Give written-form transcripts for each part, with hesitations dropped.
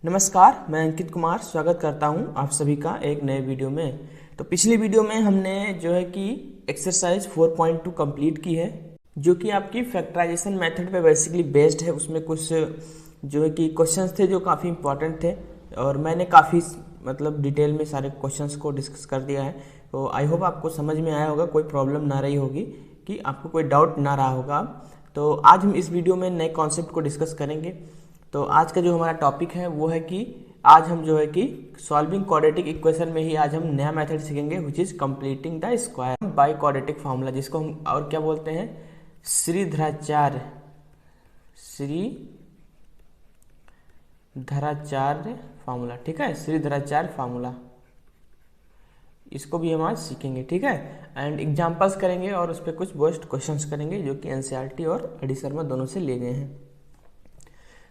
नमस्कार, मैं अंकित कुमार स्वागत करता हूं आप सभी का एक नए वीडियो में। तो पिछली वीडियो में हमने जो है कि एक्सरसाइज 4.2 कंप्लीट की है, जो कि आपकी फैक्टराइजेशन मेथड पे बेसिकली बेस्ड है। उसमें कुछ जो है कि क्वेश्चंस थे जो काफ़ी इंपॉर्टेंट थे और मैंने काफ़ी डिटेल में सारे क्वेश्चंस को डिस्कस कर दिया है। तो आई होप आपको समझ में आया होगा, कोई प्रॉब्लम ना रही होगी, कि आपको कोई डाउट ना रहा होगा। तो आज हम इस वीडियो में नए कॉन्सेप्ट को डिस्कस करेंगे। तो आज का जो हमारा टॉपिक है वो है कि आज हम जो है कि सॉल्विंग क्वाड्रेटिक इक्वेशन में ही आज हम नया मेथड सीखेंगे, which is completing the square by quadratic formula, जिसको हम और क्या बोलते हैं, श्रीधराचार्य फार्मूला। ठीक है, श्रीधराचार्य फार्मूला, इसको भी हम आज सीखेंगे। ठीक है, एंड एग्जाम्पल्स करेंगे और उस पर कुछ बेस्ट क्वेश्चंस करेंगे जो कि एनसीईआरटी और एडी शर्मा दोनों से लिए गए हैं।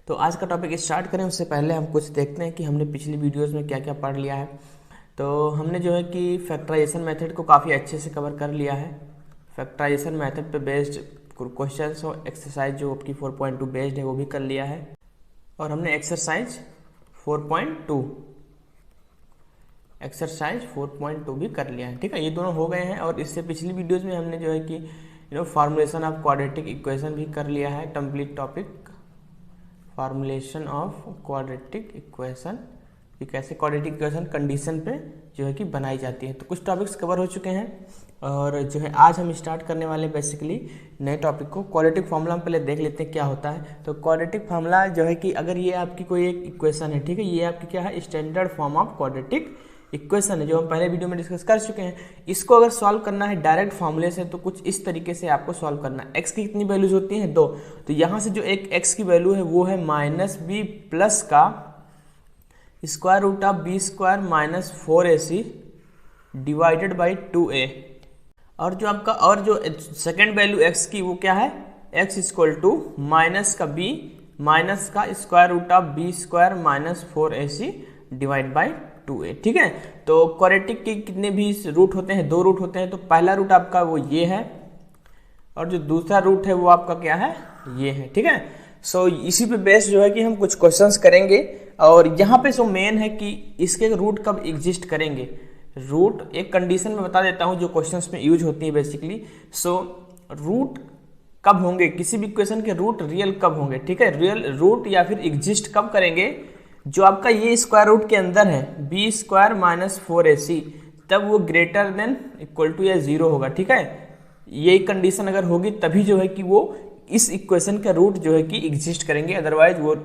तो आज का टॉपिक स्टार्ट करें उससे पहले हम कुछ देखते हैं कि हमने पिछली वीडियोस में क्या क्या पढ़ लिया है। तो हमने जो है कि फैक्टराइजेशन मेथड को काफ़ी अच्छे से कवर कर लिया है। फैक्टराइजेशन मेथड पे बेस्ड क्वेश्चंस और एक्सरसाइज जो आपकी 4.2 बेस्ड है वो भी कर लिया है। और हमने एक्सरसाइज 4.2 भी कर लिया है। ठीक है, ये दोनों हो गए हैं। और इससे पिछली वीडियोज़ में हमने जो है कि फॉर्मुलेशन ऑफ क्वाड्रेटिक इक्वेशन भी कर लिया है, complete topic formulation of quadratic equation, कि कैसे क्वाड्रेटिक इक्वेशन कंडीशन पे जो है कि बनाई जाती है। तो कुछ टॉपिक्स कवर हो चुके हैं और जो है आज हम स्टार्ट करने वाले बेसिकली नए टॉपिक को। क्वाड्रेटिक फार्मूला हम पहले देख लेते हैं क्या होता है। तो क्वाड्रेटिक फार्मूला जो है कि अगर ये आपकी कोई एक इक्वेशन है, ठीक है, ये आपकी क्या है, standard form of quadratic equation है, जो हम पहले वीडियो में डिस्कस कर चुके हैं। इसको अगर सॉल्व करना है डायरेक्ट फॉर्मूले से तो कुछ इस तरीके से आपको सॉल्व करना है। एक्स की कितनी वैल्यूज होती हैं, 2। तो यहाँ से जो एक एक्स की वैल्यू है वो है -b प्लस का square root of b square minus 4ac divided by 2a। और जो आपका और जो सेकेंड वैल्यू एक्स की वो क्या है, x इक्वल टू माइनस का b माइनस का square root of b square minus 4ac divide by 2a। ठीक है, तो क्वाड्रेटिक के कितने भी रूट होते हैं, 2 रूट होते हैं। तो पहला रूट आपका वो ये है और जो दूसरा रूट है वो आपका क्या है, ये है। ठीक है, सो इसी पे बेस्ड जो है कि हम कुछ क्वेश्चंस करेंगे। और यहाँ पे सो मेन है कि इसके रूट कब एग्जिस्ट करेंगे। रूट एक कंडीशन में बता देता हूँ जो क्वेश्चंस में यूज होती है बेसिकली। सो रूट कब होंगे, किसी भी इक्वेशन के रूट रियल कब होंगे। ठीक है, रियल रूट या फिर एग्जिस्ट कब करेंगे, जो आपका ये स्क्वायर रूट के अंदर है b स्क्वायर माइनस 4ac, तब वो ग्रेटर देन इक्वल टू या 0 होगा। ठीक है, ये कंडीशन अगर होगी तभी जो है कि वो इस इक्वेशन का रूट जो है कि एग्जिस्ट करेंगे, अदरवाइज वो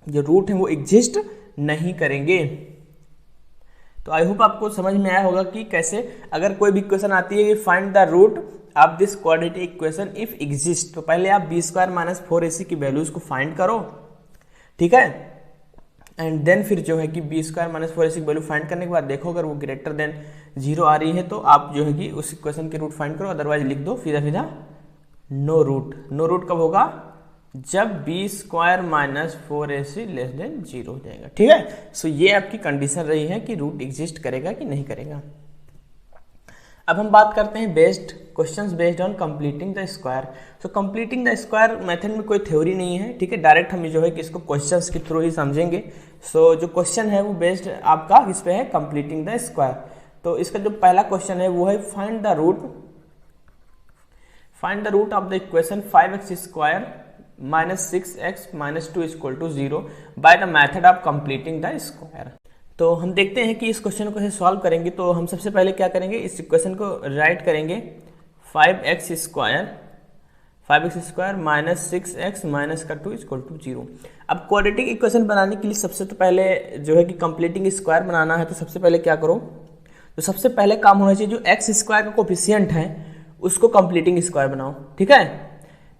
जो रूट है वो एग्जिस्ट नहीं करेंगे। तो आई होप आपको समझ में आया होगा कि कैसे अगर कोई भी इक्वेशन आती है कि find the root of this quadratic equation if exist, तो पहले आप b स्क्वायर माइनस 4ac की वैल्यूज को फाइंड करो। ठीक है, एंड देन फिर जो है कि b स्क्वायर माइनस 4ac की वैल्यू फाइंड करने के बाद देखो अगर वो ग्रेटर देन 0 आ रही है तो आप जो है कि उस इक्वेशन के रूट फाइंड करो, अदरवाइज लिख दो सीधा नो रूट। नो रूट कब होगा, जब b square minus 4ac less than 0 हो जाएगा। ठीक है, सो ये आपकी कंडीशन रही है कि रूट एग्जिस्ट करेगा कि नहीं करेगा। अब हम बात करते हैं based questions based on completing the square. तो कंप्लीटिंग द स्क्वायर मेथड में कोई थ्योरी नहीं है। ठीक है, डायरेक्ट हम जो है कि इसको क्वेश्चंस के थ्रू ही समझेंगे। सो जो क्वेश्चन है वो बेस्ड आपका इस पे है कंप्लीटिंग द स्क्वायर। तो इसका जो पहला क्वेश्चन है वो है find the root of the equation 5x square minus 6x minus 2 equal to 0 by the method of completing the square. तो हम देखते हैं कि इस क्वेश्चन को कैसे सॉल्व करेंगे। तो हम सबसे पहले क्या करेंगे, इस इक्वेशन को राइट करेंगे 5x square minus 6x minus का 2 इक्वल टू 0। अब क्वाड्रेटिक इक्वेशन बनाने के लिए सबसे तो पहले जो है कि कंप्लीटिंग स्क्वायर बनाना है। तो सबसे पहले क्या करो, तो सबसे पहले काम होना चाहिए जो x स्क्वायर का कोफिशिएंट है उसको कंप्लीटिंग स्क्वायर बनाओ। ठीक है,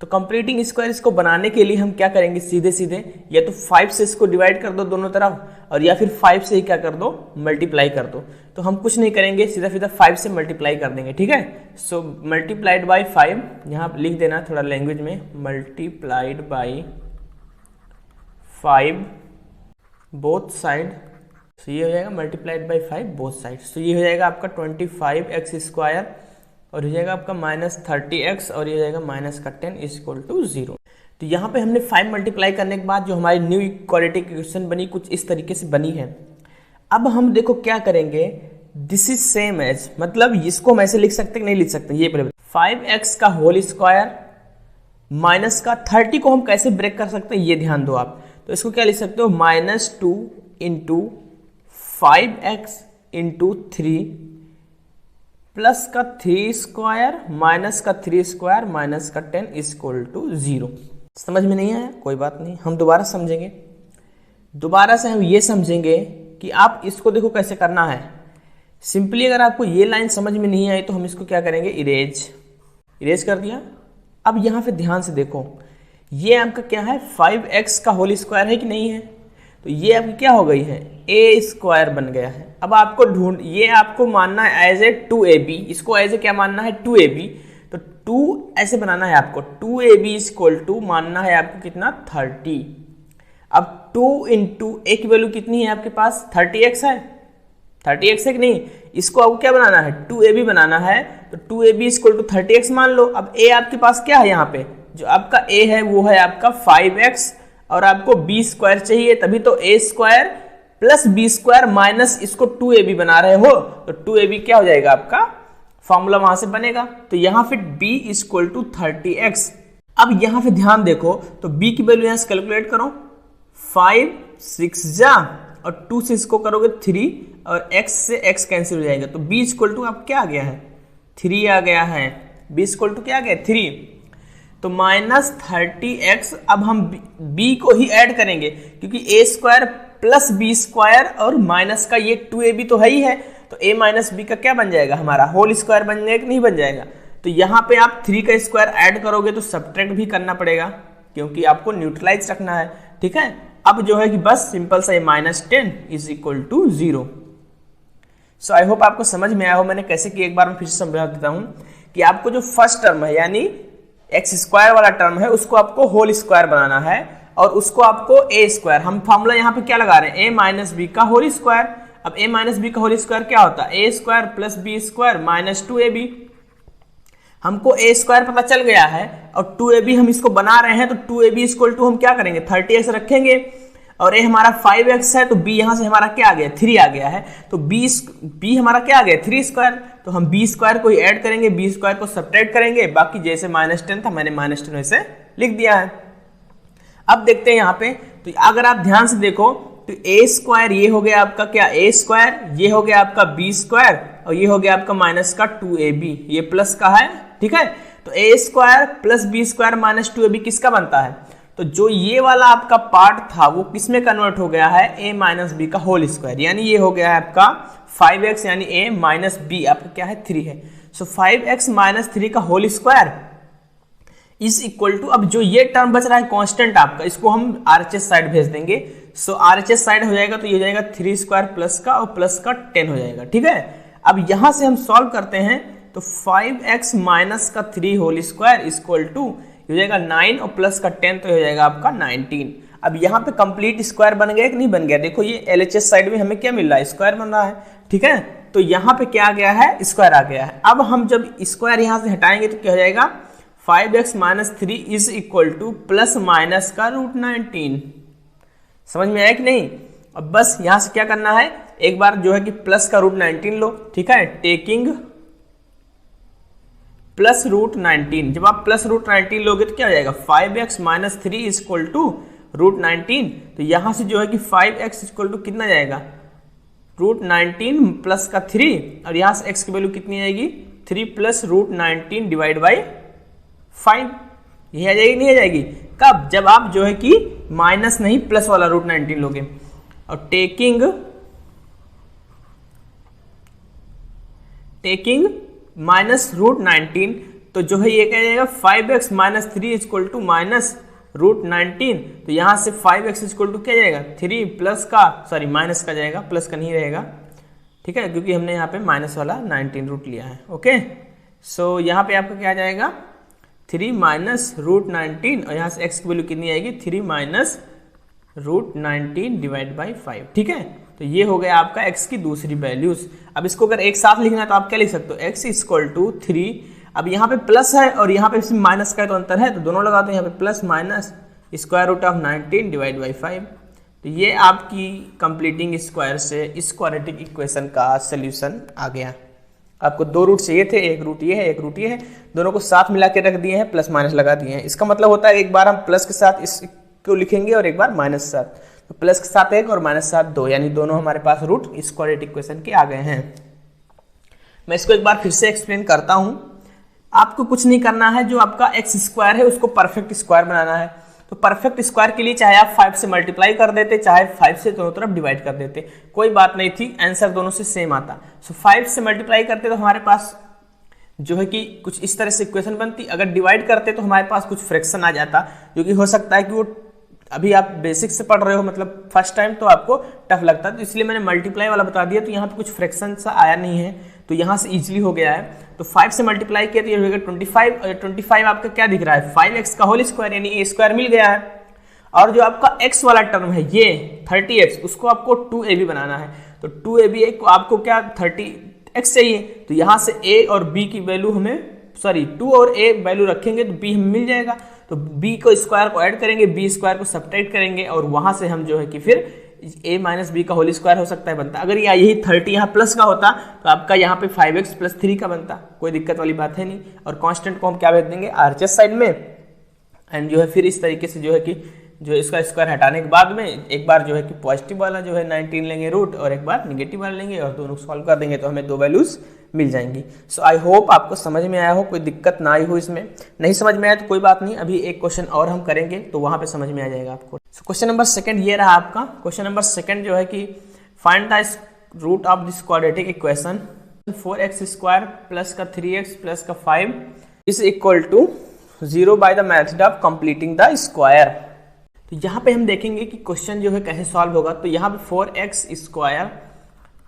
तो कंप्लीटिंग स्क्वायर इसको बनाने के लिए हम क्या करेंगे, सीधे या तो 5 से इसको डिवाइड कर दो दोनों तरफ, और या फिर 5 से ही क्या कर दो, मल्टीप्लाई कर दो। तो हम कुछ नहीं करेंगे, सीधा 5 से मल्टीप्लाई कर देंगे। ठीक है, सो मल्टीप्लाइड बाई 5, यहाँ लिख देना थोड़ा लैंग्वेज में, मल्टीप्लाइड बाई 5 बोथ साइड। तो ये हो जाएगा मल्टीप्लाइड बाई 5 बोथ साइड। तो ये हो जाएगा आपका 25x स्क्वायर और हो जाएगा आपका -30x और ये हो जाएगा -10 इज इक्वल टू 0। तो यहाँ पे हमने 5 मल्टीप्लाई करने के बाद जो हमारी न्यू क्वाड्रेटिक इक्वेशन बनी कुछ इस तरीके से बनी है। अब हम देखो क्या करेंगे, दिस इज सेम एज, मतलब इसको हम ऐसे लिख सकते हैं नहीं लिख सकते, ये पहले 5x का होल स्क्वायर माइनस का 30 को हम कैसे ब्रेक कर सकते हैं ये ध्यान दो आप। तो इसको क्या लिख सकते हो, -2 इंटू 5x इंटू 3 प्लस का 3 स्क्वायर माइनस का 3 स्क्वायर माइनस का 10 इक्वल टू 0। समझ में नहीं आया कोई बात नहीं, हम दोबारा समझेंगे। दोबारा से हम ये समझेंगे कि आप इसको देखो कैसे करना है। सिंपली अगर आपको ये लाइन समझ में नहीं आई तो हम इसको क्या करेंगे, इरेज कर दिया। अब यहाँ पे ध्यान से देखो, ये आपका क्या है, 5x का होल स्क्वायर है कि नहीं है, तो ये आपकी क्या हो गई है, a स्क्वायर बन गया है। अब आपको ये आपको मानना है एज ए 2ab, इसको एज ए क्या मानना है 2ab, तो 2 ऐसे बनाना है आपको, 2ab इक्वल टू मानना है आपको कितना 30। अब 2 इंटू a की वैल्यू कितनी है आपके पास, 30x है, 30x है कि नहीं, इसको आपको क्या बनाना है 2ab बनाना है, तो 2ab इक्वल टू 30x मान लो। अब a आपके पास क्या है, यहाँ पे जो आपका a है वो है आपका 5x और आपको b स्क्वायर चाहिए, तभी तो a square plus b square minus इसको 2ab बना रहे हो, तो 2ab क्या हो जाएगा आपका, फॉर्मूला वहां से बनेगा। तो यहाँ पे b इक्वल टू 30x। अब यहाँ पे ध्यान देखो, तो b की वैल्यू यहाँ से कैलकुलेट करो, 5 6 जा और 2 से इसको करोगे 3 और x से x कैंसिल हो जाएगा, तो b इक्वल टू आप क्या आ गया है 3 आ गया है, b इक्वल टू क्या आ गया 3, तो -30x। अब हम b को ही ऐड करेंगे क्योंकि a square plus b square और माइनस का ये 2ab तो है ही है, तो a माइनस b का क्या बन जाएगा हमारा होल स्क्वायर बन जाएगा कि नहीं बन जाएगा। तो यहाँ पे आप 3 का स्क्वायर ऐड करोगे तो सब्ट्रैक्ट भी करना पड़ेगा क्योंकि आपको न्यूट्रलाइज रखना है, ठीक है। अब जो है कि बस सिंपल सा -10 is equal to 0। So I hope आपको समझ में आया हो मैंने कैसे कि, एक बार मैं फिर से समझा देता हूं कि आपको जो फर्स्ट टर्म है यानी एक्स स्क्वायर वाला टर्म है उसको आपको होल स्क्वायर बनाना है और उसको आपको a स्क्वायर, हम फॉर्मूला यहाँ पे क्या लगा रहे हैं a माइनस बी का होल स्क्वायर। अब a माइनस बी का होल स्क्वायर क्या होता है, a square plus b square minus 2ab। हमको a स्क्वायर पता चल गया है और 2ab हम इसको बना रहे हैं, तो 2ab इक्वल टू हम क्या करेंगे 30x रखेंगे और a हमारा 5x है, तो b यहाँ से हमारा क्या आ गया 3 आ गया है, तो b हमारा क्या आ गया 3 स्क्वायर, तो हम b स्क्वायर को ही ऐड करेंगे, b स्क्वायर को सब्ट्रैक्ट करेंगे, बाकी जैसे -10 था मैंने -10 वैसे लिख दिया है। अब देखते हैं यहाँ पे, तो अगर आप ध्यान से देखो तो a स्क्वायर ये हो गया आपका क्या a स्क्वायर, ये हो गया आपका b स्क्वायर और ये हो गया आपका माइनस का 2ab, ये प्लस का है, ठीक है। तो a square plus b square minus 2ab किसका बनता है, तो जो ये वाला आपका पार्ट था वो किस में कन्वर्ट हो गया है a माइनस बी का होल स्क्वायर, यानी ये हो गया है आपका 5x यानी a माइनस बी आपका क्या है 3 है। सो 5x माइनस 3 का whole square is equal to, अब जो ये टर्म बच रहा है कांस्टेंट आपका, इसको हम RHS साइड भेज देंगे। सो RHS साइड हो जाएगा तो ये हो जाएगा 3 स्क्वायर प्लस का और प्लस का 10 हो जाएगा, ठीक है। अब यहां से हम सॉल्व करते हैं तो 5x माइनस का 3 होल स्क्वायर इक्वल टू हो जाएगा 9 और प्लस का 10 तो हो जाएगा आपका 19। अब यहाँ पे कंप्लीट स्क्वायर बन गया कि नहीं बन गया, देखो ये LHS साइड में हमें क्या मिल रहा है स्क्वायर बन रहा है, ठीक है। तो यहाँ पे क्या आ गया है स्क्वायर आ गया है। अब हम जब स्क्वायर यहाँ से हटाएंगे तो क्या हो जाएगा 5x minus 3 is equal two plus minus का √19। समझ में आया कि नहीं। अब बस यहाँ से क्या करना है, एक बार जो है कि प्लस का √19 लो, ठीक है, टेकिंग प्लस √19। जब आप प्लस √19 लोगे तो क्या हो जाएगा 5x माइनस 3 इक्वल टू √19। तो यहां से जो है कि 5x इक्वल टू कितना जाएगा √19 प्लस का 3 और यहां से x की वैल्यू कितनी आएगी 3 प्लस √19 डिवाइड बाई 5, यही आ जाएगी नहीं आ जाएगी। कब, जब आप जो है कि माइनस नहीं प्लस वाला √19 लोगे और टेकिंग माइनस √19, तो जो है ये क्या जाएगा 5x minus 3 equal to minus √19। तो यहां से 5x इक्वल टू क्या जाएगा 3 प्लस का, सॉरी माइनस का जाएगा, प्लस का नहीं रहेगा, ठीक है, क्योंकि हमने यहाँ पे माइनस वाला 19 रूट लिया है। ओके, सो यहाँ पे आपका क्या जाएगा 3 माइनस √19 और यहाँ से x की वैल्यू कितनी आएगी 3 माइनस √19 डिवाइड बाई 5, ठीक है। तो ये हो गया आपका x की दूसरी वैल्यूज। अब इसको अगर एक साथ लिखना है तो आप क्या लिख सकते हो x इक्वल टू 3 अब यहाँ पे प्लस है और यहाँ पे माइनस का तो अंतर है, तो दोनों लगा दो यहाँ पे plus minus square root of 19 divide by 5। तो ये आपकी कंप्लीटिंग स्क्वायर से इस क्वाड्रेटिक इक्वेशन का सोल्यूशन आ गया। आपको दो रूट चाहिए थे, एक रूट ये है एक रूट ये है, दोनों को साथ मिला के रख दिए हैं, प्लस माइनस लगा दिए हैं। इसका मतलब होता है एक बार हम प्लस के साथ इसको लिखेंगे और एक बार माइनस के साथ, तो प्लस के साथ एक और माइनस के साथ दो, यानी दोनों हमारे पास रूट इस क्वाड्रेटिक इक्वेशन के आ गए हैं। मैं इसको एक बार फिर से एक्सप्लेन करता हूं। आपको कुछ नहीं करना है, जो आपका एक्स स्क्वायर है उसको परफेक्ट स्क्वायर बनाना है। तो परफेक्ट स्क्वायर के लिए चाहे आप 5 से मल्टीप्लाई कर देते, चाहे 5 से दोनों तरफ डिवाइड कर देते, कोई बात नहीं थी, आंसर दोनों से सेम आता। सो 5 से मल्टीप्लाई करते तो हमारे पास जो है कि कुछ इस तरह से इक्वेशन बनती। अगर डिवाइड करते तो हमारे पास कुछ फ्रैक्शन आ जाता, जो कि हो सकता है कि वो अभी आप बेसिक से पढ़ रहे हो, मतलब फर्स्ट टाइम, तो आपको टफ लगता है, तो इसलिए मैंने मल्टीप्लाई वाला बता दिया। तो यहाँ पे कुछ फ्रैक्शन सा आया नहीं है, तो यहाँ से इजीली हो गया है। तो 5 से मल्टीप्लाई किया तो ये हो गया 25, और 25 आपका क्या दिख रहा है 5x का होल स्क्वायर, यानी a स्क्वायर मिल गया है। और जो आपका x वाला टर्म है ये 30x, उसको आपको 2ab बनाना है। तो 2ab को आपको क्या 30x चाहिए, तो यहाँ से a और b की वैल्यू हमें 2 और a वैल्यू रखेंगे तो b हमें मिल जाएगा। तो b को स्क्वायर को ऐड करेंगे, b स्क्वायर को सब्ट्रैक्ट करेंगे, और वहां से हम जो है कि फिर a माइनस बी का होल स्क्वायर हो सकता है बनता। अगर यही 30 यहाँ प्लस का होता तो आपका यहाँ पे 5x प्लस 3 का बनता, कोई दिक्कत वाली बात है नहीं। और कांस्टेंट को हम क्या भेज देंगे RHS साइड में, एंड जो है फिर इस तरीके से जो है कि जो इसका स्क्वायर हटाने के बाद में एक बार जो है कि पॉजिटिव वाला जो है 19 लेंगे रूट, और एक बार निगेटिव वाला लेंगे, और दोनों सॉल्व कर देंगे तो हमें दो वैल्यूज मिल जाएंगी। सो आई होप आपको समझ में आया हो, कोई दिक्कत ना आई हो इसमें। नहीं समझ में आया तो कोई बात नहीं, अभी एक क्वेश्चन और हम करेंगे तो वहां पे समझ में आ जाएगा आपको। सो क्वेश्चन नंबर 2 ये रहा आपका। क्वेश्चन नंबर 2 जो है कि find the root of this quadratic equation 4x square plus का 3x प्लस का 5 is equal to 0 by the method of completing the square. तो यहाँ पे हम देखेंगे कि क्वेश्चन जो है कैसे सॉल्व होगा। तो यहाँ पे 4x स्क्वायर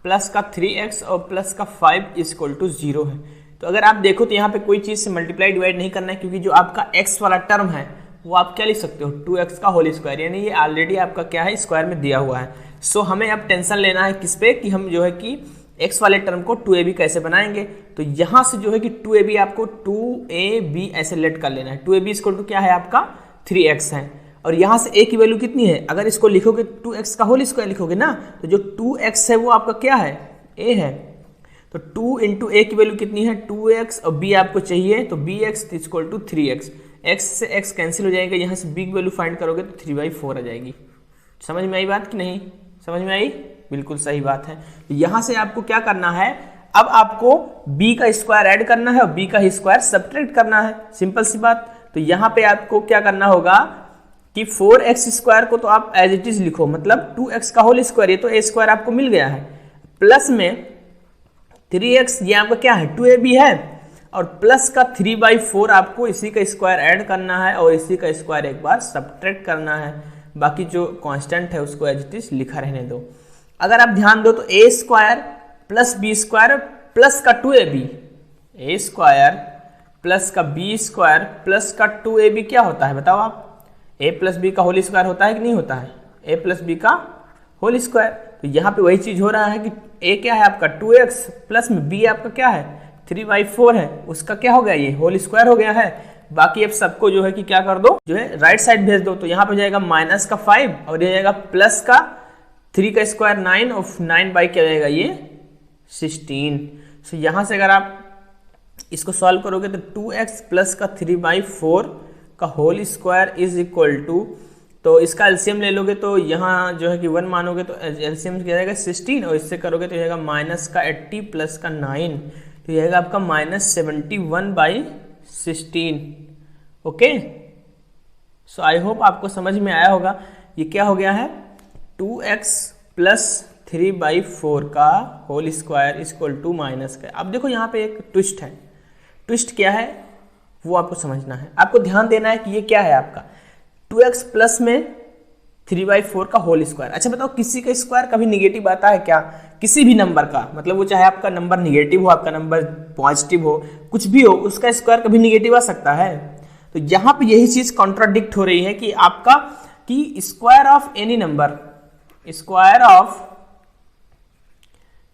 प्लस का 3x और प्लस का 5 इक्वल टू 0 है। तो अगर आप देखो तो यहाँ पे कोई चीज़ से मल्टीप्लाई डिवाइड नहीं करना है, क्योंकि जो आपका x वाला टर्म है वो आप क्या लिख सकते हो 2x का होल स्क्वायर, यानी ये ऑलरेडी आपका क्या है स्क्वायर में दिया हुआ है। सो हमें अब टेंशन लेना है किस पे, कि हम जो है कि x वाले टर्म को 2ab कैसे बनाएंगे। तो यहाँ से जो है कि 2ab आपको 2ab ऐसे लेट कर लेना है। 2ab इक्वल टू क्या है आपका 3x है, और यहाँ से a की वैल्यू कितनी है, अगर इसको लिखोगे 2x का होल स्क्वायर लिखोगे ना, तो जो 2x है वो आपका क्या है a है। तो 2 इंटू a की वैल्यू कितनी है 2x, और b आपको चाहिए तो bx equal to 3x। x से x कैंसिल हो जाएगा, यहाँ से b की वैल्यू फाइंड करोगे तो 3/4 आ जाएगी। समझ में आई बात कि नहीं समझ में आई? बिल्कुल सही बात है। तो यहाँ से आपको क्या करना है, अब आपको b का स्क्वायर ऐड करना है और b का स्क्वायर सब्ट्रैक्ट करना है, सिंपल सी बात। तो यहाँ पे आपको क्या करना होगा कि 4x स्क्वायर को तो आप एज इट इज लिखो, मतलब 2x का होल स्क्वायर, ये तो a स्क्वायर आपको मिल गया है, प्लस में 3x ये आपका क्या है 2ab है, और प्लस का 3/4 आपको इसी का स्क्वायर ऐड करना है और इसी का स्क्वायर एक बार सब्ट्रैक्ट करना है। बाकी जो कांस्टेंट है उसको एज इट इज लिखा रहने दो। अगर आप ध्यान दो तो a square plus b square plus का 2ab, a स्क्वायर प्लस का b स्क्वायर प्लस का 2ab क्या होता है बताओ आप? a प्लस बी का होल स्क्वायर होता है कि नहीं होता है? a प्लस बी का होल स्क्वायर। तो यहाँ पे वही चीज हो रहा है कि a क्या है आपका 2x प्लस में b आपका क्या है 3/4 है, उसका क्या हो गया ये होल स्क्वायर हो गया है। बाकी अब सबको जो है कि क्या कर दो, जो है राइट साइड भेज दो। तो यहाँ पे जाएगा माइनस का 5 और ये जाएगा प्लस का 3 का स्क्वायर 9 और 9 बाई क्या जाएगा ये 16। सो यहाँ से अगर आप इसको सॉल्व करोगे तो 2x प्लस का 3/4 का whole square is equal to, तो इसका एलसीएम ले लोगे तो यहाँ जो है कि 1 मानोगे तो एलसीएम क्या जाएगा 16, और इससे करोगे तो जाएगा माइनस का 80 प्लस का 9, तो जाएगा आपका -71/16। ओके, सो आई होप आपको समझ में आया होगा। ये क्या हो गया है 2x प्लस 3/4 का whole square equal to minus का। अब देखो यहाँ पे एक ट्विस्ट है, ट्विस्ट क्या है वो आपको समझना है। आपको ध्यान देना है कि ये क्या है आपका 2x प्लस में 3/4 का होल स्क्वायर। अच्छा बताओ, किसी का स्क्वायर कभी निगेटिव आता है क्या? किसी भी नंबर का, मतलब वो चाहे आपका नंबर निगेटिव हो, आपका नंबर पॉजिटिव हो, कुछ भी हो, उसका स्क्वायर कभी निगेटिव आ सकता है? तो यहाँ पे यही चीज कॉन्ट्राडिक्ट हो रही है कि आपका कि square of any number, square of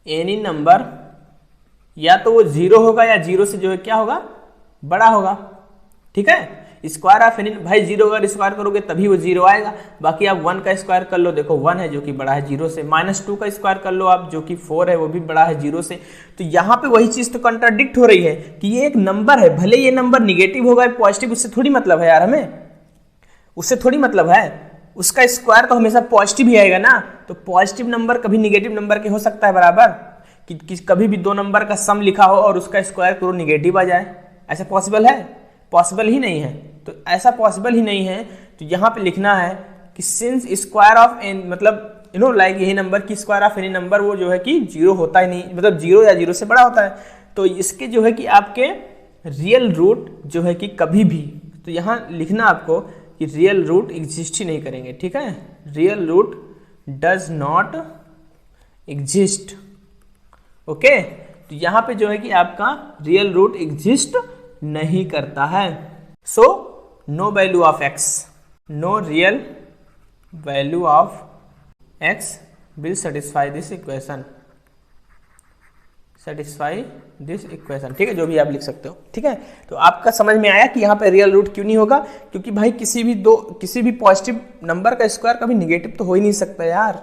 any number या तो वो 0 होगा या 0 से जो है क्या होगा बड़ा होगा, ठीक है। स्क्वायर ऑफ एनी, भाई 0 अगर स्क्वायर करोगे तभी वो 0 आएगा। बाकी आप 1 का स्क्वायर कर लो, देखो 1 है जो कि बड़ा है 0 से। -2 का स्क्वायर कर लो आप, जो कि 4 है, वो भी बड़ा है 0 से। तो यहाँ पे वही चीज तो कंट्राडिक्ट हो रही है कि ये एक नंबर है, भले ये नंबर निगेटिव होगा पॉजिटिव, उससे थोड़ी मतलब है यार, हमें उससे थोड़ी मतलब है। उसका स्क्वायर तो हमेशा पॉजिटिव ही आएगा ना। तो पॉजिटिव नंबर कभी निगेटिव नंबर के हो सकता है बराबर, कि कभी भी दो नंबर का सम लिखा हो और उसका स्क्वायर करो निगेटिव आ जाए, ऐसा पॉसिबल है? पॉसिबल ही नहीं है। तो ऐसा पॉसिबल ही नहीं है, तो यहाँ पे लिखना है कि सिंस स्क्वायर ऑफ एन, मतलब लाइक यही नंबर की स्क्वायर ऑफ एनी नंबर वो जो है कि 0 होता ही नहीं, मतलब 0 या 0 से बड़ा होता है। तो इसके जो है कि आपके रियल रूट जो है कि कभी भी, तो यहाँ लिखना आपको कि रियल रूट एग्जिस्ट ही नहीं करेंगे, ठीक है। Real root does not exist, okay. तो यहाँ पे जो है कि आपका रियल रूट एग्जिस्ट नहीं करता है। So no value of x, no real value of x will satisfy this equation, satisfy this equation, ठीक है, जो भी आप लिख सकते हो, ठीक है। तो आपका समझ में आया कि यहाँ पे रियल रूट क्यों नहीं होगा, क्योंकि भाई किसी भी पॉजिटिव नंबर का स्क्वायर कभी निगेटिव तो हो ही नहीं सकता यार।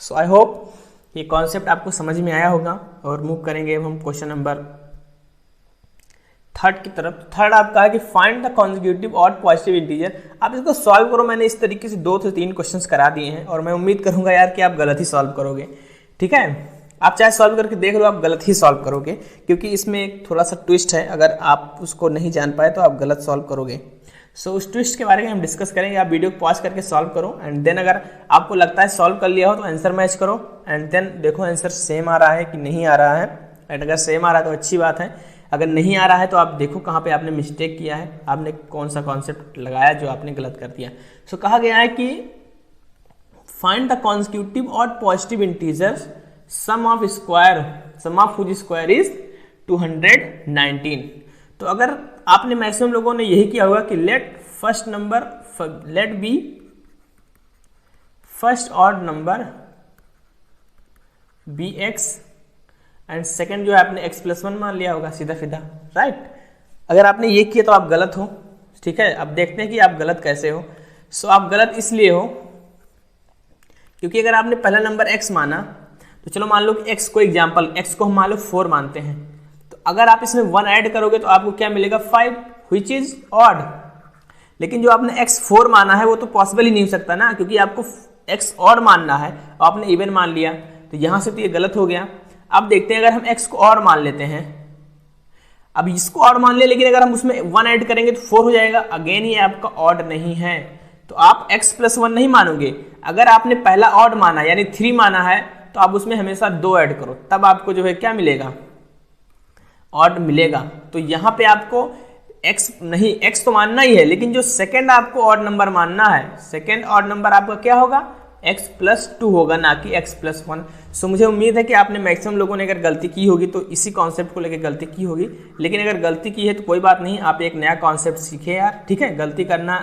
सो आई होप ये कॉन्सेप्ट आपको समझ में आया होगा। और मूव करेंगे अब हम क्वेश्चन नंबर 3 की तरफ। 3 आपका है कि find the consecutive odd positive integer. आप इसको सॉल्व करो। मैंने इस तरीके से 2 से 3 क्वेश्चंस करा दिए हैं और मैं उम्मीद करूंगा यार कि आप गलत ही सॉल्व करोगे, ठीक है। आप चाहे सॉल्व करके देख लो, आप गलत ही सॉल्व करोगे, क्योंकि इसमें एक थोड़ा सा ट्विस्ट है। अगर आप उसको नहीं जान पाए तो आप गलत सॉल्व करोगे। सो उस ट्विस्ट के बारे में हम डिस्कस करेंगे। आप वीडियो को पॉज करके सॉल्व करो एंड देन अगर आपको लगता है सॉल्व कर लिया हो तो आंसर मैच करो एंड देन देखो आंसर सेम आ रहा है कि नहीं आ रहा है। एंड अगर सेम आ रहा है तो अच्छी बात है, अगर नहीं आ रहा है तो आप देखो कहाँ पे आपने मिस्टेक किया है, आपने कौन सा कॉन्सेप्ट लगाया जो आपने गलत कर दिया। सो कहा गया है कि find the consecutive odd positive integers sum of whose square is 219। तो अगर आपने मैक्सिमम लोगों ने यही किया होगा कि let be first odd number be x and second जो है आपने x+1 मान लिया होगा सीधा सीधा, राइट। अगर आपने ये किया तो आप गलत हो, ठीक है। अब देखते हैं कि आप गलत कैसे हो। सो आप गलत इसलिए हो क्योंकि अगर आपने पहला नंबर x माना तो चलो मान लो कि x को एग्जाम्पल x को हम मान लो 4 मानते हैं, तो अगर आप इसमें 1 ऐड करोगे तो आपको क्या मिलेगा 5, विच इज ऑड। लेकिन जो आपने x 4 माना है वो तो पॉसिबल ही नहीं हो सकता ना, क्योंकि आपको x ऑड मानना है और आपने इवन मान लिया, तो यहां से तो ये गलत हो गया। अब देखते हैं अगर हम x को ऑड मान लेते हैं, अब इसको ऑड मान ले, लेकिन अगर हम उसमें 1 ऐड करेंगे तो 4 हो जाएगा। अगेन ये आपका ऑड नहीं है, तो आप x+1 नहीं मानोगे। अगर आपने पहला ऑड माना यानी 3 माना है तो आप उसमें हमेशा 2 ऐड करो, तब आपको जो है क्या मिलेगा, ऑड मिलेगा। तो यहाँ पे आपको x तो मानना ही है, लेकिन जो सेकेंड आपको ऑड नंबर मानना है, सेकेंड ऑड नंबर आपका क्या होगा, x+2 होगा, ना कि x+1। सो मुझे उम्मीद है कि आपने मैक्सिमम लोगों ने अगर गलती की होगी तो इसी कॉन्सेप्ट को लेकर गलती की होगी, लेकिन अगर गलती की है तो कोई बात नहीं, आप एक नया कॉन्सेप्ट सीखे यार, ठीक है। गलती करना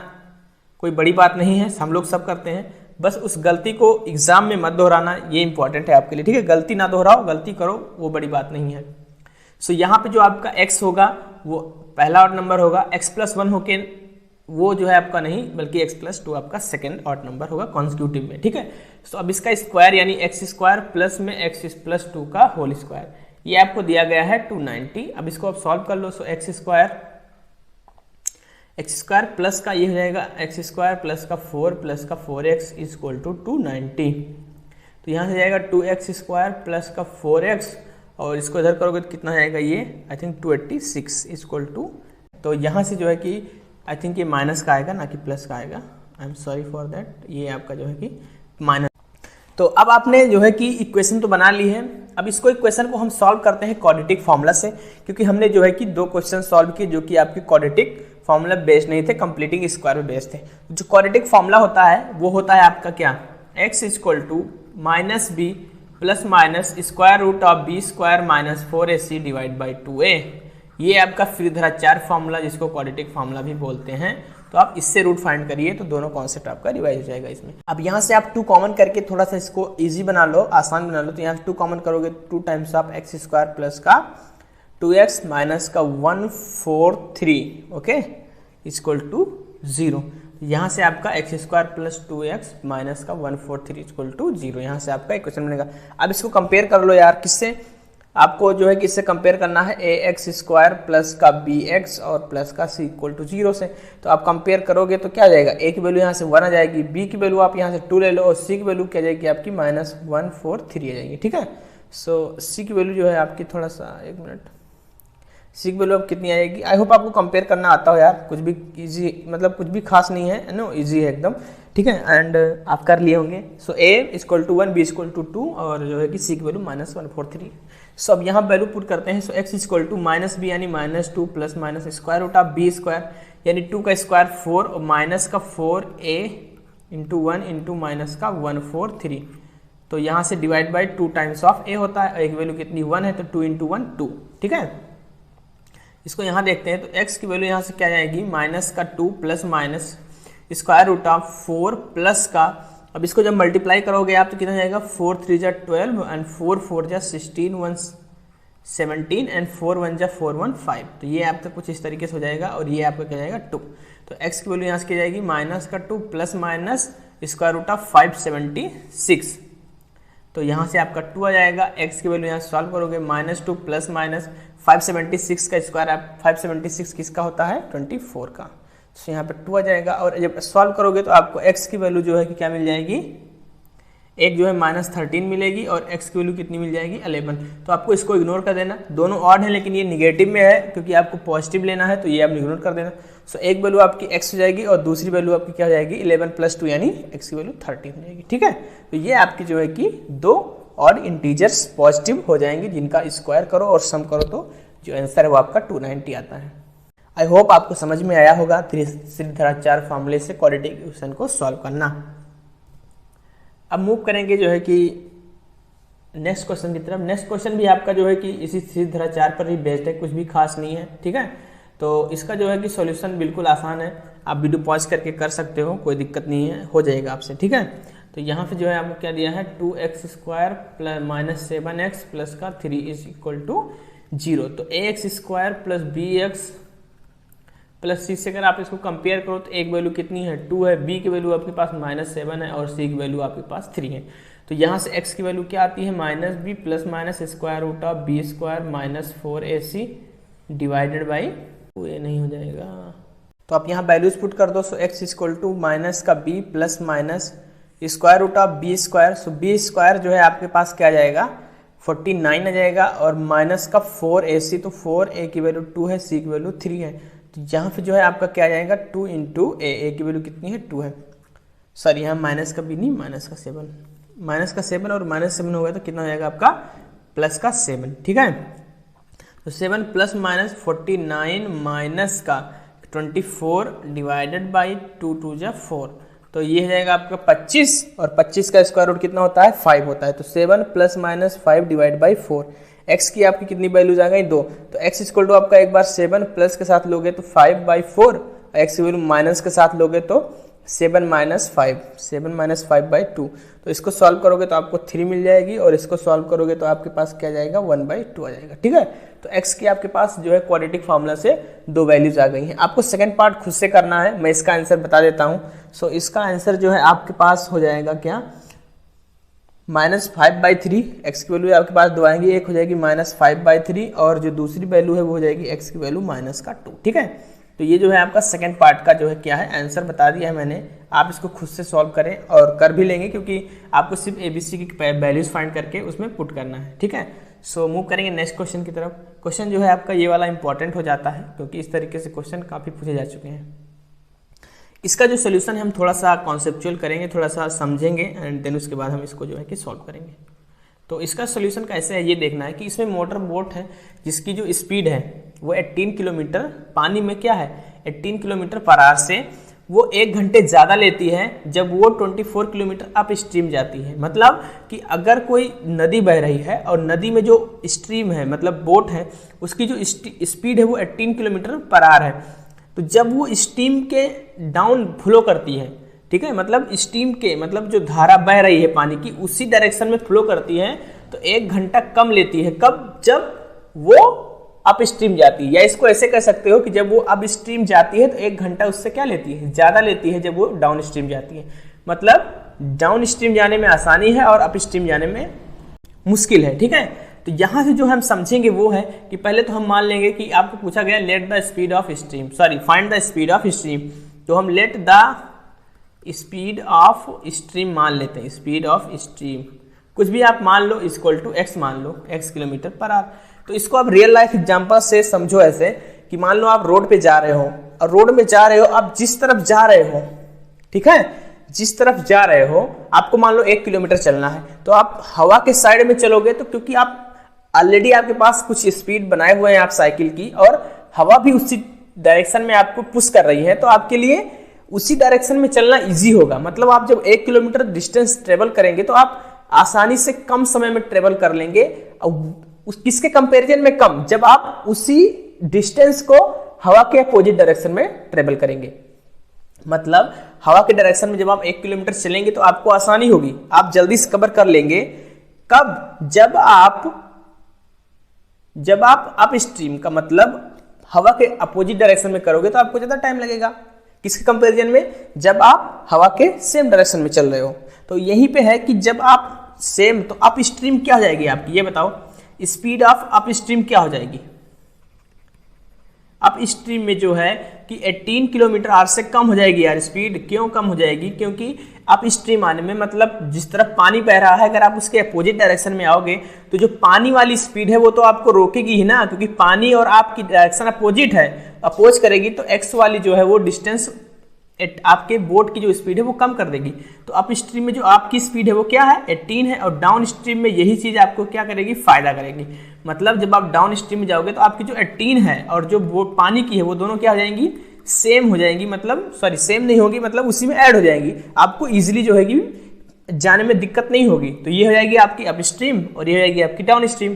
कोई बड़ी बात नहीं है, हम लोग सब करते हैं, बस उस गलती को एग्जाम में मत दोहराना, ये इंपॉर्टेंट है आपके लिए, ठीक है। गलती ना दोहराओ, गलती करो, वो बड़ी बात नहीं है। सो यहाँ पे जो आपका x होगा वो पहला ऑड नंबर होगा, x+1 होके वो जो है आपका नहीं बल्कि x+2 आपका सेकेंड ऑड नंबर होगा कॉन्जिक्यूटिव में, ठीक है। तो अब इसका स्क्वायर यानी x² प्लस में x+2 का होल स्क्वायर, ये आपको दिया गया है 290। अब इसको आप सॉल्व कर लो। सो x² प्लस का ये हो जाएगा x² प्लस का 4 प्लस का 4x इक्वल टू 290। तो यहाँ से जाएगा 2x² प्लस का 4x और इसको इधर करोगे तो कितना जाएगा, ये आई थिंक 286 इक्वल टू, तो यहाँ से जो है कि आई थिंक ये माइनस का आएगा ना कि प्लस का आएगा, I am sorry for that, ये आपका जो है कि माइनस। तो अब आपने जो है कि इक्वेशन तो बना ली है। अब इसको इक्वेशन को हम सॉल्व करते हैं क्वाड्रेटिक फॉर्मूला से, क्योंकि हमने जो है कि 2 क्वेश्चन सॉल्व किए जो कि आपके क्वाड्रेटिक फॉर्मूला बेस्ड नहीं थे, कंप्लीटिंग स्क्वायर में बेस्ड थे। जो क्वाड्रेटिक फॉर्मूला होता है वो होता है आपका क्या, x equal to -b plus minus square root of b² minus 4ac divide by 2a। ये आपका फ्रीधराचार्य फॉर्मूला जिसको क्वाड्रेटिक फॉर्मूला भी बोलते हैं। तो आप इससे रूट फाइंड करिए तो दोनों कॉन्सेप्ट आपका रिवाइज हो जाएगा इसमें। अब यहाँ से आप 2 कॉमन करके थोड़ा सा इसको इजी बना लो, आसान बना लो। तो यहाँ से 2 कॉमन करोगे 2 टाइम्स ऑफ x² प्लस का 2x माइनस का 143 ओके इक्वल टू 0। यहाँ से आपका x square plus 2x minus का 143 इक्वल टू 0, यहाँ से आपका इक्वेशन बनेगा। अब इसको कंपेयर कर लो यार, किससे आपको जो है किससे कंपेयर करना है, ए एक्स स्क्वायर प्लस का बी एक्स और प्लस का सी इक्वल टू 0 से। तो आप कंपेयर करोगे तो क्या आ जाएगा, ए की वैल्यू यहाँ से 1 आ जाएगी, बी की वैल्यू आप यहाँ से 2 ले लो और सी की वैल्यू क्या जाएगी आपकी -143 आ जाएगी। ठीक है, सो सी की वैल्यू जो है आपकी थोड़ा सा एक मिनट, सी की वैल्यू अब कितनी आएगी। आई होप आपको कंपेयर करना आता हो यार, कुछ भी इजी मतलब कुछ भी खास नहीं है नो, इजी है एकदम। ठीक है, एंड आप कर लिए होंगे। So a equal to 1, b equal to 2 और जो है कि सी की वैल्यू -143। सो अब यहाँ वैल्यू पुट करते हैं। So x equal to minus b यानी -2 plus minus square root of b square यानी 2 का स्क्वायर 4 और माइनस का 4a इंटू 1 इंटू माइनस का 143। तो यहाँ से divide by 2 times of a होता है, एक वैल्यू कितनी 1 है तो 2 इंटू 1 2। ठीक है, इसको यहाँ देखते हैं तो x की वैल्यू यहाँ से क्या जाएगी माइनस का 2 plus minus square root of 4 plus का, अब इसको जब मल्टीप्लाई करोगे आप तो कितना जाएगा 4 3 जा 12 एंड 4 4 जा 16 1 17 एंड 4 1 जा 4 1 5। तो ये आपका कुछ इस तरीके से हो जाएगा और ये आपका क्या जाएगा 2। तो x की वैल्यू यहाँ से क्या जाएगी माइनस का 2 plus minus square root of 576। तो यहाँ से आपका 2 आ जाएगा। x की वैल्यू यहाँ सॉल्व करोगे -2 प्लस माइनस 576 का स्क्वायर, 576 किसका होता है 24 का। तो यहाँ पे 2 आ जाएगा और जब सॉल्व करोगे तो आपको x की वैल्यू जो है कि क्या मिल जाएगी, एक जो है -13 मिलेगी और x की वैल्यू कितनी मिल जाएगी 11। तो आपको इसको इग्नोर कर देना, दोनों ऑड है लेकिन ये निगेटिव में है क्योंकि आपको पॉजिटिव लेना है तो ये आप इग्नोर कर देना। सो एक वैल्यू आपकी x हो जाएगी और दूसरी वैल्यू आपकी क्या हो जाएगी 11 + 2 यानी x की वैल्यू 13 हो जाएगी। ठीक है, तो ये आपकी जो है कि दो ऑड इंटीजर्स पॉजिटिव हो जाएंगे जिनका स्क्वायर करो और सम करो तो जो आंसर है वो आपका 290 आता है। आई होप आपको समझ में आया होगा सीधी धारा 4 फार्मूले से क्वाड्रेटिक इक्वेशन को सॉल्व करना। अब मूव करेंगे जो है कि नेक्स्ट क्वेश्चन की तरफ। नेक्स्ट क्वेश्चन भी आपका जो है कि इसी सीधी धारा 4 पर ही बेस्ड है, कुछ भी खास नहीं है। ठीक है, तो इसका जो है कि सॉल्यूशन बिल्कुल आसान है, आप वीडियो पॉज करके कर सकते हो, कोई दिक्कत नहीं है, हो जाएगा आपसे। ठीक है, तो यहाँ पे जो है आपको क्या दिया है 2x square plus minus 7x plus का 3 इज इक्वल टू 0। तो ax square plus bx plus c से अगर आप इसको कंपेयर करो तो एक वैल्यू कितनी है 2 है, b की वैल्यू आपके पास -7 है और c की वैल्यू आपके पास 3 है। तो यहाँ से x की वैल्यू क्या आती है -b plus minus square root of b square minus 4ac divided by 2a नहीं हो जाएगा। तो आप यहाँ वैल्यूज पुट कर दो। So x equal to minus का b plus minus square root of b square. So b square जो है आपके पास क्या जाएगा 49 आ जाएगा और माइनस का 4ac, तो 4a की वैल्यू 2 है, c की वैल्यू 3 है। तो यहाँ पे जो है आपका क्या जाएगा 2 इंटू a की वैल्यू कितनी है 2 है, सॉरी यहाँ माइनस का b नहीं माइनस का 7 और -7 हो गया तो कितना हो जाएगा आपका प्लस का 7। ठीक है, तो 7 प्लस माइनस 49 माइनस का 24 डिवाइडेड बाई 2 2 जा 4, तो ये हो जाएगा आपका 25 और 25 का स्क्वायर रूट कितना होता है 5 होता है। तो 7 plus minus 5 divide by 4, x की आपकी कितनी वैल्यूज आ गई 2। तो x इक्वल टू आपका एक बार 7 प्लस के साथ लोगे तो 5/4, x की वैल्यू माइनस के साथ लोगे तो 7 माइनस 5/2। तो इसको सॉल्व करोगे तो आपको 3 मिल जाएगी और इसको सॉल्व करोगे तो आपके पास क्या जाएगा 1/2 आ जाएगा। ठीक है, तो x की आपके पास जो है क्वाड्रेटिक फार्मूला से 2 वैल्यूज आ गई हैं। आपको सेकंड पार्ट खुद से करना है, मैं इसका आंसर बता देता हूँ। सो इसका आंसर जो है आपके पास हो जाएगा क्या -5/3, x की वैल्यू आपके पास 2 आएंगी, एक हो जाएगी -5/3 और जो दूसरी वैल्यू है वो हो जाएगी x की वैल्यू -2। ठीक है, तो ये जो है आपका सेकंड पार्ट का जो है क्या है आंसर बता दिया है मैंने। आप इसको खुद से सॉल्व करें और कर भी लेंगे क्योंकि आपको सिर्फ ABC की वैल्यूज फाइंड करके उसमें पुट करना है। ठीक है, सो मूव करेंगे नेक्स्ट क्वेश्चन की तरफ। क्वेश्चन जो है आपका ये वाला इंपॉर्टेंट हो जाता है क्योंकि इस तरीके से क्वेश्चन काफ़ी पूछे जा चुके हैं। इसका जो सोल्यूशन है हम थोड़ा सा कॉन्सेप्चुअल करेंगे, थोड़ा सा समझेंगे एंड देन उसके बाद हम इसको जो है कि सॉल्व करेंगे। तो इसका सोल्यूशन कैसे है ये देखना है कि इसमें मोटर बोट है जिसकी जो स्पीड है वो 18 किलोमीटर, पानी में क्या है 18 किलोमीटर पर आवर से वो 1 घंटे ज़्यादा लेती है जब वो 24 किलोमीटर अप स्ट्रीम जाती है। मतलब कि अगर कोई नदी बह रही है और नदी में जो स्ट्रीम है मतलब बोट है उसकी जो स्पीड है वो 18 किलोमीटर पर आवर है, तो जब वो स्ट्रीम के डाउन फ्लो करती है, ठीक है, मतलब स्ट्रीम के मतलब जो धारा बह रही है पानी की उसी डायरेक्शन में फ्लो करती है तो 1 घंटा कम लेती है। कब? जब वो अप स्ट्रीम जाती है, या इसको ऐसे कह सकते हो कि जब वो अप स्ट्रीम जाती है तो 1 घंटा उससे क्या लेती है, ज़्यादा लेती है जब वो डाउन स्ट्रीम जाती है। मतलब डाउन स्ट्रीम जाने में आसानी है और अप स्ट्रीम जाने में मुश्किल है, ठीक है। तो यहाँ से जो हम समझेंगे वो है कि पहले तो हम मान लेंगे कि आपको पूछा गया let the speed of stream, sorry find the speed of stream, तो हम let the speed of stream मान लेते हैं। स्पीड ऑफ स्ट्रीम कुछ भी आप मान लो, इक्वल टू x मान लो, x किलोमीटर पर आवर। तो इसको आप रियल लाइफ एग्जांपल से समझो ऐसे कि मान लो आप रोड पे जा रहे हो, और रोड में जा रहे हो, आप जिस तरफ जा रहे हो, ठीक है, जिस तरफ जा रहे हो आपको मान लो 1 किलोमीटर चलना है, तो आप हवा के साइड में चलोगे, तो क्योंकि आप ऑलरेडी आपके पास कुछ स्पीड बनाए हुए हैं आप साइकिल की, और हवा भी उसी डायरेक्शन में आपको पुश कर रही है, तो आपके लिए उसी डायरेक्शन में चलना इजी होगा। मतलब आप जब 1 किलोमीटर डिस्टेंस ट्रेवल करेंगे तो आप आसानी से कम समय में ट्रेवल कर लेंगे, किसके कंपैरिजन में कम, जब आप उसी डिस्टेंस को हवा के अपोजिट डायरेक्शन में ट्रेवल करेंगे। मतलब हवा के डायरेक्शन में जब आप 1 किलोमीटर चलेंगे तो आपको आसानी होगी, आप जल्दी से कवर कर लेंगे। कब, जब आप अप स्ट्रीम का मतलब हवा के अपोजिट डायरेक्शन में करोगे तो आपको ज्यादा टाइम लगेगा, किसके कंपैरिजन में, जब आप हवा के सेम डायरेक्शन में चल रहे हो। तो यहीं पे है कि जब आप सेम, तो अप स्ट्रीम क्या हो जाएगी आपकी, ये बताओ, स्पीड ऑफ अप स्ट्रीम क्या हो जाएगी। अप स्ट्रीम में जो है कि 18 किलोमीटर आवर से कम हो जाएगी यार स्पीड। क्यों कम हो जाएगी, क्योंकि अप स्ट्रीम आने में मतलब जिस तरफ पानी बह रहा है, अगर आप उसके अपोजिट डायरेक्शन में आओगे तो जो पानी वाली स्पीड है वो तो आपको रोकेगी ही ना, क्योंकि पानी और आपकी डायरेक्शन अपोजिट है, अपोज करेगी, तो एक्स वाली जो है वो डिस्टेंस आपके बोट की जो स्पीड है वो कम कर देगी। तो अप स्ट्रीम में जो आपकी स्पीड है वो क्या है, 18 है, और डाउन स्ट्रीम में यही चीज आपको क्या करेगी, फायदा करेगी। मतलब जब आप डाउन स्ट्रीम में जाओगे तो आपकी जो 18 है और जो बोट पानी की है वो दोनों क्या हो जाएंगी, सेम हो जाएंगी, मतलब सॉरी सेम नहीं होगी, मतलब उसी में ऐड हो जाएंगी, आपको इजीली जो है कि जाने में दिक्कत नहीं होगी। तो ये हो जाएगी आपकी अप स्ट्रीम और ये हो जाएगी आपकी डाउन स्ट्रीम।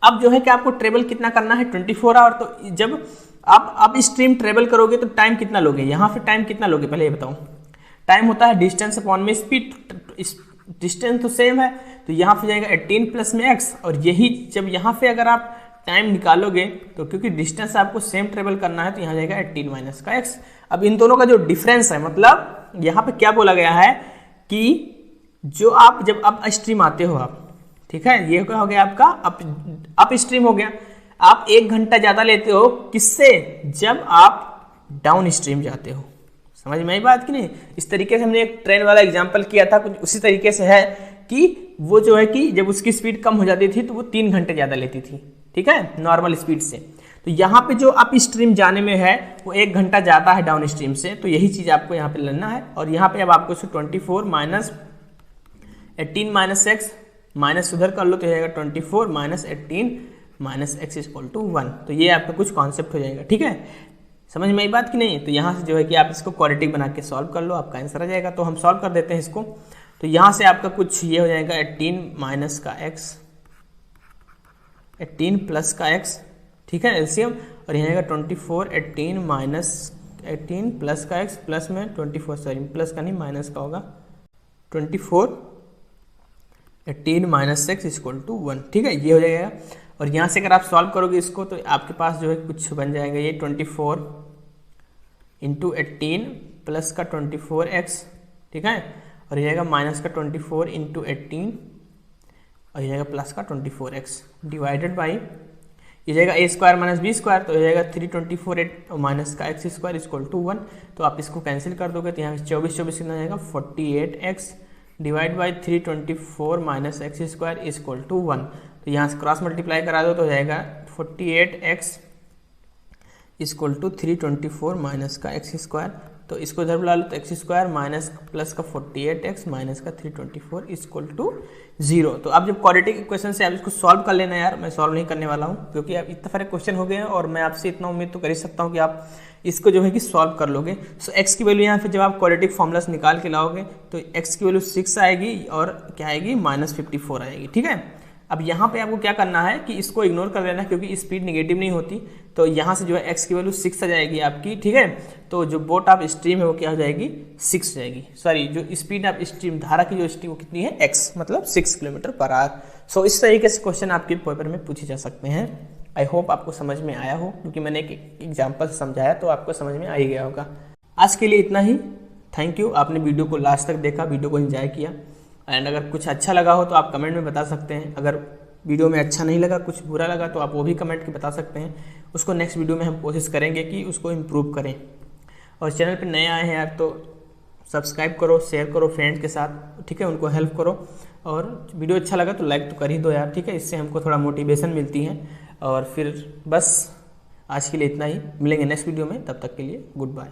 अब जो है कि आपको ट्रेवल कितना करना है, 24 आवर। तो जब आप अप स्ट्रीम ट्रेवल करोगे तो टाइम कितना लोगे, यहाँ पे टाइम कितना लोगे पहले ये बताओ। टाइम होता है डिस्टेंस अपॉन में स्पीड, डिस्टेंस तो सेम है, तो यहाँ पे जाएगा 18 प्लस में x, और यही जब यहाँ पे अगर आप टाइम निकालोगे तो क्योंकि डिस्टेंस आपको सेम ट्रेवल करना है तो यहाँ जाएगा 18 माइनस का x। अब इन दोनों का जो डिफरेंस है, मतलब यहाँ पे क्या बोला गया है कि जो आप जब अप स्ट्रीम आते हो आप, ठीक है, ये क्या हो गया आपका अप स्ट्रीम हो गया। आप 1 घंटा ज्यादा लेते हो किससे, जब आप डाउन स्ट्रीम जाते हो। समझ में आई बात कि नहीं। इस तरीके से हमने एक ट्रेन वाला एग्जांपल किया था, कुछ उसी तरीके से है कि वो जो है कि जब उसकी स्पीड कम हो जाती थी तो वो 3 घंटे ज्यादा लेती थी, ठीक है, नॉर्मल स्पीड से। तो यहाँ पे जो अप स्ट्रीम जाने में है वो 1 घंटा ज्यादा है डाउन स्ट्रीम से, तो यही चीज आपको यहाँ पे लेना है। और यहाँ पे अब आपको 24 माइनस 18 माइनस एक्स माइनस उधर कर लो तो जाएगा 24 minus 18 minus x equal to 1। तो ये आपका कुछ कॉन्सेप्ट हो जाएगा, ठीक है, समझ में आई बात कि नहीं। तो यहाँ से जो है कि आप इसको क्वाड्रेटिक बना के सॉल्व कर लो, आपका आंसर आ जाएगा। तो हम सॉल्व कर देते हैं इसको। तो यहाँ से आपका कुछ ये हो जाएगा 18 माइनस का एक्स, 18 प्लस का एक्स, ठीक है, एलसीएम, और यहाँ आएगा 24 18 माइनस 18 प्लस का एक्स प्लस में 24, सॉरी प्लस का नहीं माइनस का होगा, 24 18 माइनस एक्स इक्वल टू 1, ठीक है, ये हो जाएगा। और यहाँ से अगर आप सॉल्व करोगे इसको तो आपके पास जो है कुछ बन जाएगा ये 24 इंटू 18 प्लस का 24x, ठीक है, और ये जाएगा माइनस का 24 इंटू 18 और ये जाएगा प्लस का 24x डिवाइडेड बाई ये जाएगा a square minus b square, तो ये जाएगा 324 माइनस का एक्स स्क्वायर इक्वल टू 1। तो आप इसको कैंसिल कर दोगे तो यहाँ 24 कितना जाएगा 48x divide by 324 minus x square equal to 1। तो यहाँ से क्रॉस मल्टीप्लाई करा दो तो हो जाएगा 48x इक्वल टू 324 माइनस का एक्स स्क्वायर। तो इसको इधर बुला लो तो एक्स स्क्वायर माइनस प्लस का 48x माइनस का 324 इक्वल टू 0। तो आप जब क्वाड्रेटिक इक्वेशन से आप इसको सॉल्व कर लेना यार, मैं सॉल्व नहीं करने वाला हूँ क्योंकि आप इतने सारे क्वेश्चन हो गए हैं और मैं आपसे इतना उम्मीद तो कर ही सकता हूँ कि आप इसको जो है कि सॉल्व कर लोगे। सो एक्स की वैल्यू यहाँ पे जब आप क्वाड्रेटिक फॉर्मूलास निकाल के लाओगे तो एक्स की वैल्यू 6 आएगी और क्या आएगी -54 आएगी, ठीक है। अब यहाँ पे आपको क्या करना है कि इसको इग्नोर कर देना क्योंकि स्पीड नेगेटिव नहीं होती, तो यहाँ से जो है एक्स की वैल्यू 6 आ जाएगी आपकी, ठीक है। तो जो बोट ऑफ स्ट्रीम है वो क्या हो जाएगी 6 हो जाएगी, सॉरी जो स्पीड ऑफ स्ट्रीम धारा की जो स्ट्रीम वो कितनी है x, मतलब 6 किलोमीटर पर आवर। सो इस तरीके से क्वेश्चन आपके पेपर में पूछे जा सकते हैं। आई होप आपको समझ में आया हो, क्योंकि मैंने एक एग्जाम्पल समझाया तो आपको समझ में आ ही गया होगा। आज के लिए इतना ही। थैंक यू, आपने वीडियो को लास्ट तक देखा, वीडियो को एंजॉय किया। एंड अगर कुछ अच्छा लगा हो तो आप कमेंट में बता सकते हैं। अगर वीडियो में अच्छा नहीं लगा, कुछ बुरा लगा, तो आप वो भी कमेंट के बता सकते हैं। उसको नेक्स्ट वीडियो में हम कोशिश करेंगे कि उसको इम्प्रूव करें। और चैनल पर नए आए हैं यार तो सब्सक्राइब करो, शेयर करो फ्रेंड्स के साथ, ठीक है, उनको हेल्प करो। और वीडियो अच्छा लगा तो लाइक तो कर ही दो यार, ठीक है, इससे हमको थोड़ा मोटिवेशन मिलती है। और फिर बस आज के लिए इतना ही, मिलेंगे नेक्स्ट वीडियो में, तब तक के लिए गुड बाय।